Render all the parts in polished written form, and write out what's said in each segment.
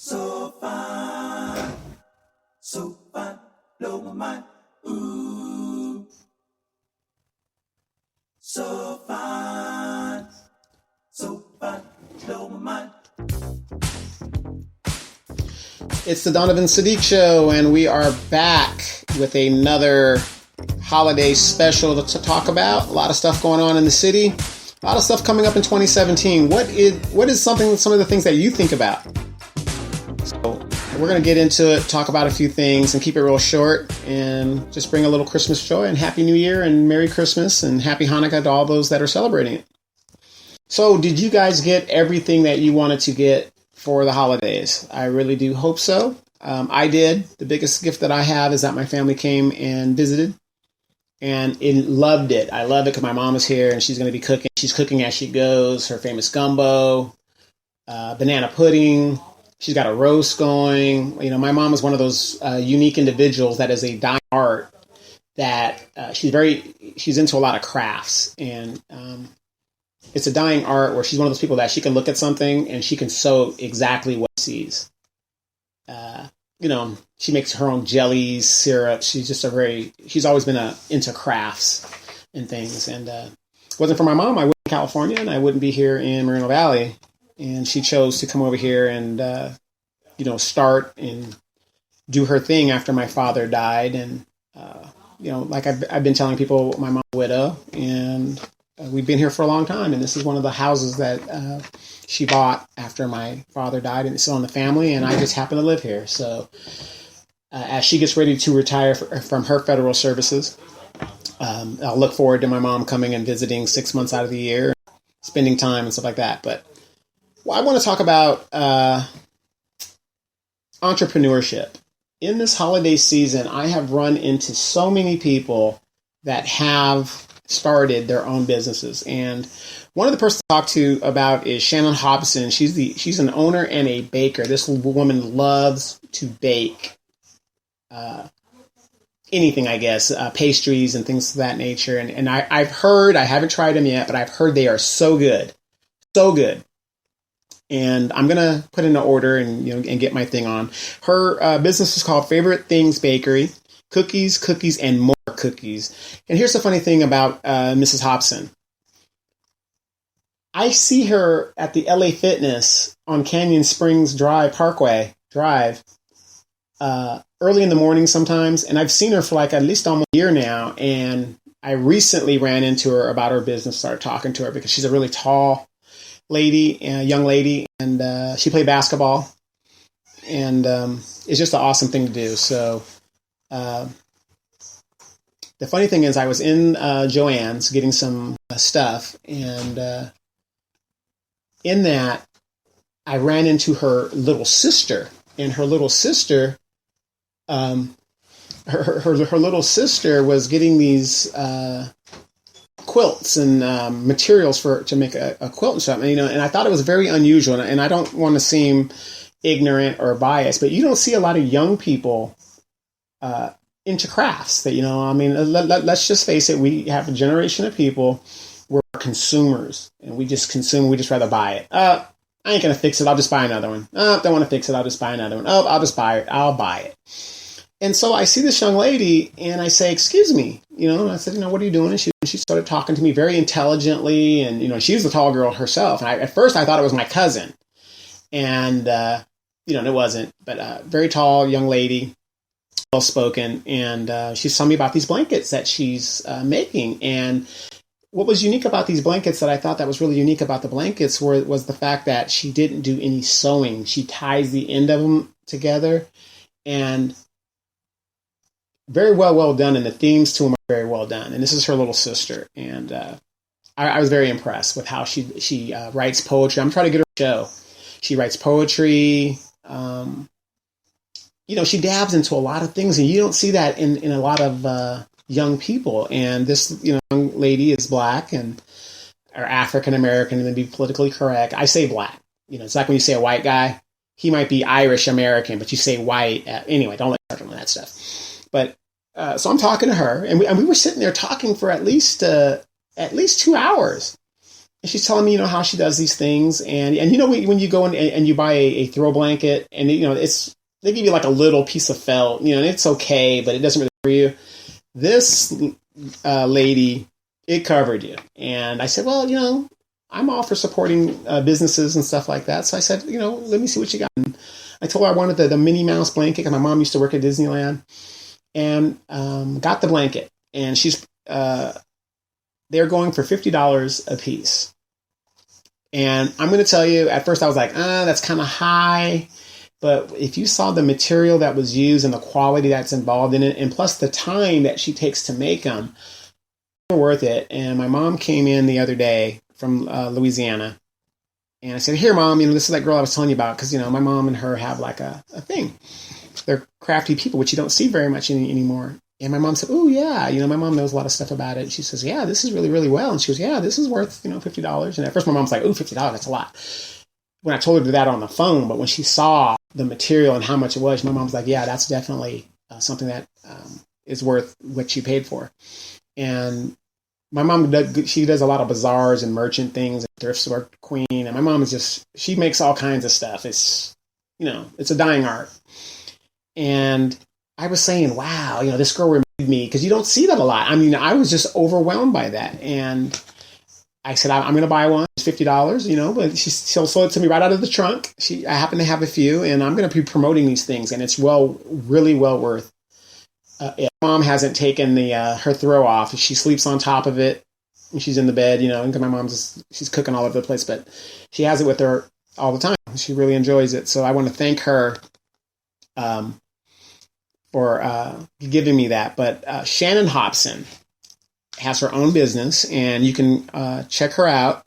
So fine, so fine, blow my mind. Ooh, so fine, blow my mind. It's the Donovan Sadiq Show, and we are back with another holiday special to talk about. A lot of stuff going on in the city. A lot of stuff coming up in 2017. What is some of the things that you think about? So we're going to get into it, talk about a few things, and keep it real short, and just bring a little Christmas joy, and Happy New Year, and Merry Christmas, and Happy Hanukkah to all those that are celebrating it. So did you guys get everything that you wanted to get for the holidays? I really do hope so. I did. The biggest gift that I have is that my family came and visited, and loved it. I love it because my mom is here and she's going to be cooking. She's cooking as she goes. Her famous gumbo, banana pudding. She's got a roast going. You know, my mom is one of those unique individuals that is a dying art that she's into a lot of crafts, and it's a dying art where she's one of those people that she can look at something and she can sew exactly what she sees. She makes her own jellies, syrups. She's always been into crafts and things. And if it wasn't for my mom, I wouldn't be in California and I wouldn't be here in Moreno Valley. And she chose to come over here and, start and do her thing after my father died. And, like I've been telling people, my mom's a widow, and we've been here for a long time, and this is one of the houses that she bought after my father died, and it's still in the family, and I just happen to live here. So as she gets ready to retire from her federal services, I'll look forward to my mom coming and visiting 6 months out of the year, spending time and stuff like that. But I want to talk about entrepreneurship. In this holiday season, I have run into so many people that have started their own businesses. And one of the persons I talked to about is Shannon Hobson. She's an owner and a baker. This woman loves to bake anything, I guess, pastries and things of that nature. And I've heard, I haven't tried them yet, but I've heard they are so good. So good. And I'm going to put in an order and get my thing on. Her business is called Favorite Things Bakery. Cookies, and more cookies. And here's the funny thing about Mrs. Hobson. I see her at the LA Fitness on Canyon Springs Parkway Drive early in the morning sometimes. And I've seen her for like at least almost a year now. And I recently ran into her about her business, started talking to her because she's a really tall lady, young lady, and she played basketball. And it's just an awesome thing to do. So the funny thing is I was in Joann's getting some stuff, and in that I ran into her little sister, and her little sister, her little sister was getting these quilts and materials to make a quilt and stuff, and I thought it was very unusual, and I don't want to seem ignorant or biased, but you don't see a lot of young people into crafts that, let's just face it. We have a generation of people, we're consumers, and we just consume. We just rather buy it. I ain't going to fix it. I'll just buy another one. Don't want to fix it. I'll just buy another one. I'll just buy it. I'll buy it. And so I see this young lady and I say, excuse me, and I said, what are you doing? And she started talking to me very intelligently. And, she was a tall girl herself. And at first I thought it was my cousin, and, it wasn't, but very tall young lady, well-spoken, and she's telling me about these blankets that she's making. And what was unique about these blankets that I thought that was really unique about the blankets was the fact that she didn't do any sewing. She ties the end of them together, and very well done, and the themes to them are very well done. And this is her little sister, and I was very impressed with how she writes poetry. I'm trying to get her a show. She writes poetry. She dabs into a lot of things, and you don't see that in a lot of young people. And this, young lady is black or African American, and to be politically correct, I say black. It's like when you say a white guy, he might be Irish American, but you say white. Anyway, don't let me start on that stuff. But so I'm talking to her, and we were sitting there talking for at least 2 hours. And she's telling me, how she does these things. And when you go in and you buy a throw blanket, and they give you like a little piece of felt, and it's okay, but it doesn't really cover you. This lady, it covered you. And I said, well, I'm all for supporting businesses and stuff like that. So I said, let me see what you got. And I told her I wanted the Minnie Mouse blanket, because my mom used to work at Disneyland, and got the blanket. And they're going for $50 a piece. And I'm going to tell you, at first I was like, that's kind of high. But if you saw the material that was used and the quality that's involved in it, and plus the time that she takes to make them, they're worth it. And my mom came in the other day from Louisiana. And I said, here, Mom, this is that girl I was telling you about. Because, my mom and her have like a thing. They're crafty people, which you don't see very much anymore. And my mom said, oh, yeah, my mom knows a lot of stuff about it. And she says, yeah, this is really, really well. And she goes, yeah, this is worth, $50. And at first my mom's like, oh, $50, that's a lot. When I told her that on the phone, but when she saw the material and how much it was, my mom's like, yeah, that's definitely something that is worth what you paid for. And my mom, she does a lot of bazaars and merchant things, and thrift store queen. And my mom she makes all kinds of stuff. It's, it's a dying art. And I was saying, wow, this girl reminded me, because you don't see that a lot. I mean, I was just overwhelmed by that. And I said, I'm going to buy one. It's $50, but she'll sold it to me right out of the trunk. I happen to have a few, and I'm going to be promoting these things. And it's really well worth it. Mom hasn't taken her throw off. She sleeps on top of it, and she's in the bed, and my mom's she's cooking all over the place, but she has it with her all the time. She really enjoys it. So I want to thank her for giving me that. But Shannon Hobson has her own business, and you can check her out.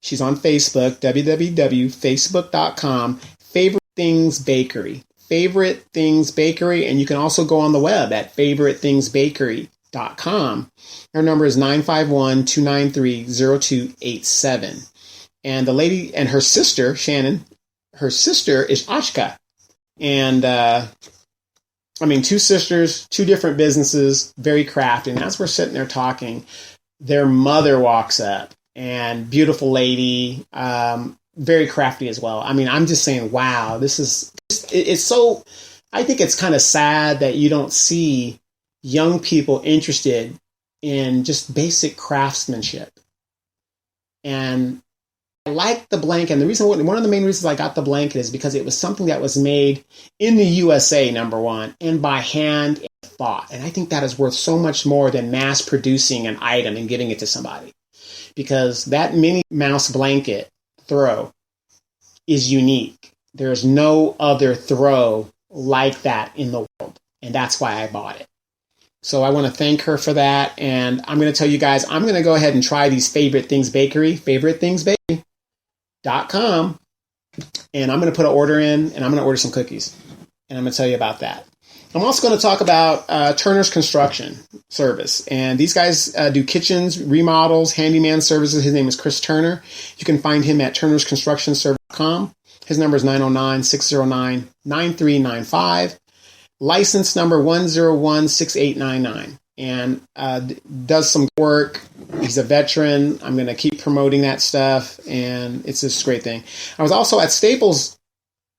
She's on Facebook, www.facebook.com, Favorite Things Bakery. Favorite Things Bakery, and you can also go on the web at favoritетhingsbakery.com. Her number is 951-293-0287. And the lady and her sister, Shannon, her sister is Ashka. And two sisters, two different businesses, very crafty. And as we're sitting there talking, their mother walks up, and beautiful lady, very crafty as well. I'm just saying, wow, it's so, I think it's kind of sad that you don't see young people interested in just basic craftsmanship. And I like the blanket. And one of the main reasons I got the blanket is because it was something that was made in the USA, number one, and by hand and thought. And I think that is worth so much more than mass producing an item and giving it to somebody. Because that Minnie Mouse blanket throw is unique. There's no other throw like that in the world. And that's why I bought it. So I want to thank her for that. And I'm going to tell you guys, I'm going to go ahead and try these Favorite Things Bakery, favoritethingsbakery.com. And I'm going to put an order in, and I'm going to order some cookies. And I'm going to tell you about that. I'm also going to talk about Turner's Construction Service. And these guys do kitchens, remodels, handyman services. His name is Chris Turner. You can find him at turnersconstructionservice.com. His number is 909-609-9395. License number 1016899. And does some work. He's a veteran. I'm going to keep promoting that stuff. And it's just a great thing. I was also at Staples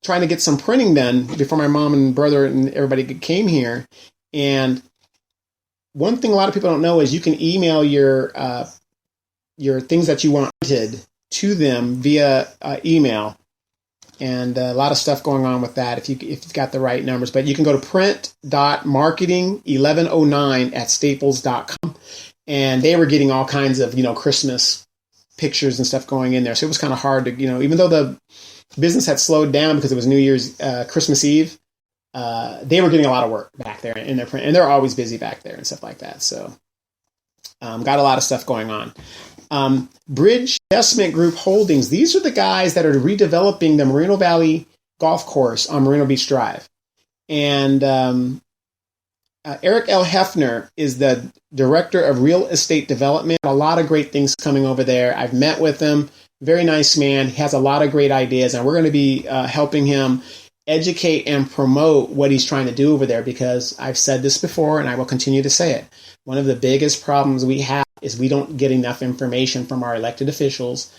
trying to get some printing done before my mom and brother and everybody came here. And one thing a lot of people don't know is you can email your things that you want printed to them via email. And a lot of stuff going on with that if you've got the right numbers. But you can go to print.marketing1109@staples.com. And they were getting all kinds of, Christmas pictures and stuff going in there. So it was kind of hard to, even though the business had slowed down because it was New Year's, Christmas Eve, they were getting a lot of work back there in their print. And they're always busy back there and stuff like that. So got a lot of stuff going on. Bridge Investment Group Holdings. These are the guys that are redeveloping the Moreno Valley Golf Course on Moreno Beach Drive. And Eric L. Hefner is the Director of Real Estate Development. A lot of great things coming over there. I've met with him. Very nice man. He has a lot of great ideas. And we're going to be helping him educate and promote what he's trying to do over there, because I've said this before and I will continue to say it. One of the biggest problems we have is we don't get enough information from our elected officials.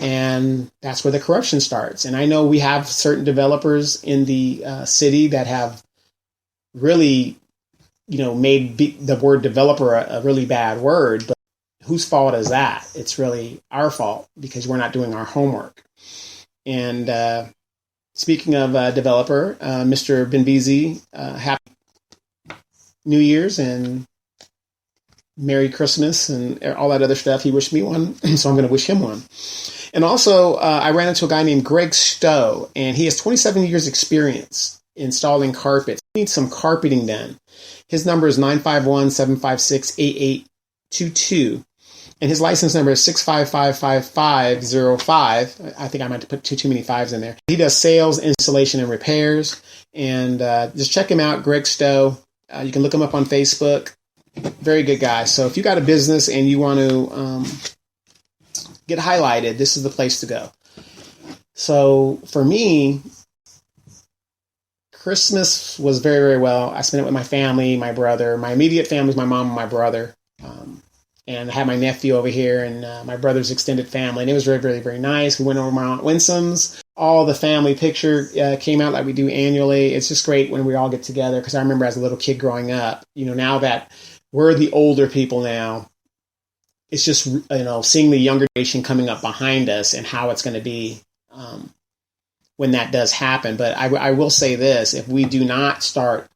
And that's where the corruption starts. And I know we have certain developers in the city that have really, made the word developer a really bad word. But whose fault is that? It's really our fault because we're not doing our homework. And speaking of developer, Mr. Benbizi, happy New Year's and Merry Christmas and all that other stuff. He wished me one, so I'm going to wish him one. And also, I ran into a guy named Greg Stowe, and he has 27 years experience installing carpets. He needs some carpeting done. His number is 951-756-8822. And his license number is 6555505. I think I might have put too many fives in there. He does sales, installation, and repairs. And just check him out, Greg Stowe. You can look him up on Facebook. Very good guy. So if you got a business and you want to get highlighted, this is the place to go. So for me, Christmas was very, very well. I spent it with my family, my brother. My immediate family is my mom and my brother. And I had my nephew over here and my brother's extended family. And it was very, very, very nice. We went over my Aunt Winsom's. All the family picture came out like we do annually. It's just great when we all get together because I remember as a little kid growing up, now that we're the older people now, it's just, seeing the younger generation coming up behind us and how it's going to be when that does happen. But I will say this, if we do not start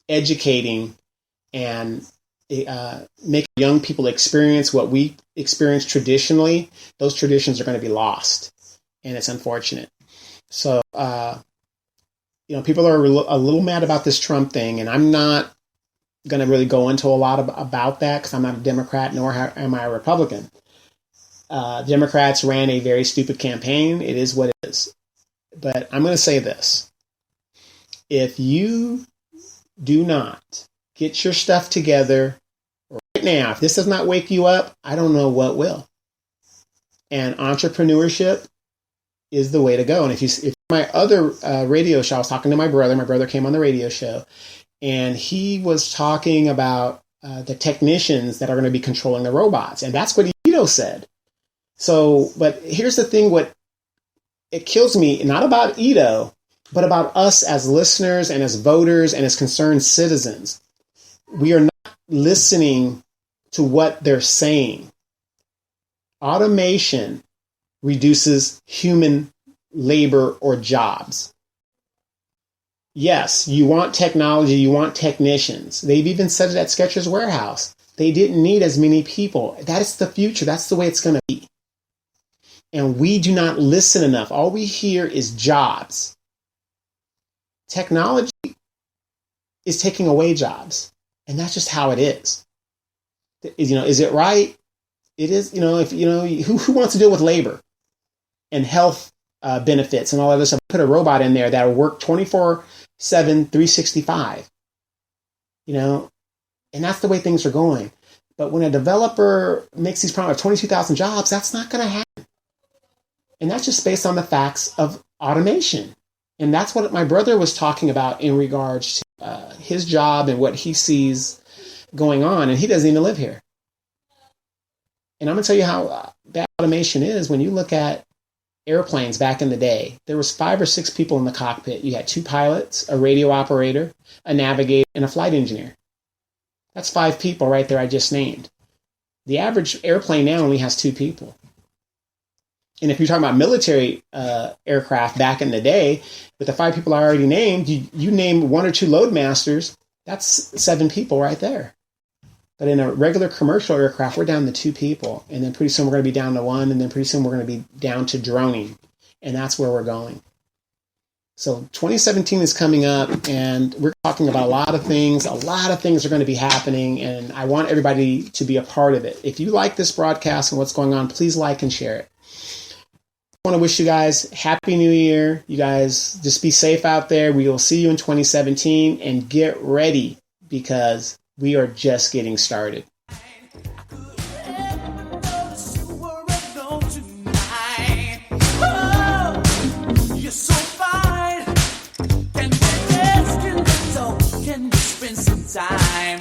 educating and make young people experience what we experience traditionally, those traditions are going to be lost. And it's unfortunate. So, people are a little mad about this Trump thing, and I'm not going to really go into a lot about that because I'm not a Democrat, nor am I a Republican. Democrats ran a very stupid campaign. It is what it is. But I'm going to say this. If you do not get your stuff together right now, if this does not wake you up, I don't know what will. And entrepreneurship is the way to go. And if my other radio show, I was talking to my brother came on the radio show, and he was talking about the technicians that are going to be controlling the robots. And that's what Ito said. So, but here's the thing, what it kills me, not about Ito, but about us as listeners and as voters and as concerned citizens. We are not listening to what they're saying. Automation reduces human labor or jobs. Yes, you want technology, you want technicians. They've even said it at Skechers Warehouse. They didn't need as many people. That is the future. That's the way it's going to be. And we do not listen enough. All we hear is jobs. Technology is taking away jobs. And that's just how it is. Is it right? It is, who wants to deal with labor and health benefits and all that other stuff? Put a robot in there that will work 24/7, 365. And that's the way things are going. But when a developer makes these promises of 22,000 jobs, that's not going to happen. And that's just based on the facts of automation. And that's what my brother was talking about in regards to his job and what he sees going on. And he doesn't even live here. And I'm going to tell you how bad automation is. When you look at airplanes back in the day, there was 5 or 6 people in the cockpit. You had 2 pilots, a radio operator, a navigator, and a flight engineer. That's 5 people right there I just named. The average airplane now only has 2 people. And if you're talking about military aircraft back in the day, with the 5 people I already named, you name 1 or 2 loadmasters, that's 7 people right there. But in a regular commercial aircraft, we're down to 2 people. And then pretty soon we're going to be down to 1. And then pretty soon we're going to be down to droning. And that's where we're going. So 2017 is coming up, and we're talking about a lot of things. A lot of things are going to be happening, and I want everybody to be a part of it. If you like this broadcast and what's going on, please like and share it. I want to wish you guys Happy New Year. You guys just be safe out there. We will see you in 2017, and get ready because we are just getting started. Time.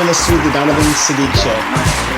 been listening to the Donovan Sadiq Show.